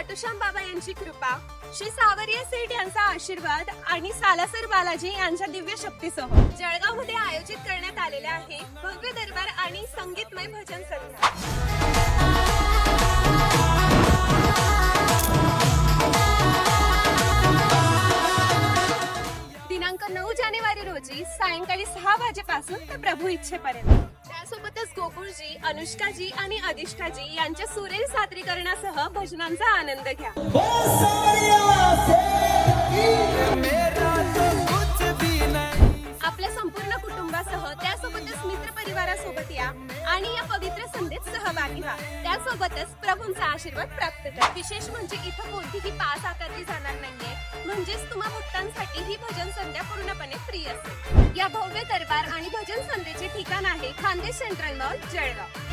खाटूश्याम बाबा यांची कृपा, श्री सावरिया सेठ यांचा आशीर्वाद आणि सालासर बालाजी यांच्या दिव्य शक्तीसह जळगाव मध्ये आयोजित करण्यात आलेले आहे भव्य दरबार आणि संगीतमय भजन संध्या। दिनांक 9 जानेवारी रोजी सायंकाळी 6 वाजेपासून ते प्रभू इच्छेपर्यंत। त्यासोबतच गोकुळजी, अनुष्काजी आणि अधिष्ठाजी यांच्या सुरेल सादरीकरणासह भजनांचा आनंद घ्या। आपल्या संपूर्ण कुटुंबासह त्यासोबतच मित्र परिवारासोबत या आणि या पवित्र संध्येत सहभागी व्हा। त्यासोबतच प्रभूंचा आशीर्वाद प्राप्त करा। विशेष म्हणजे इथं कोणतीही पास आकारली जाणार नाहीये, म्हणजेच तुम्हा भक्तांसाठी ही भजन संध्या पूर्णपणे फ्री असेल। या भव्य दरबार आणि भजन संध्येचे ठिकाण आहे खान्देश सेंट्रल मॉल, जळगाव।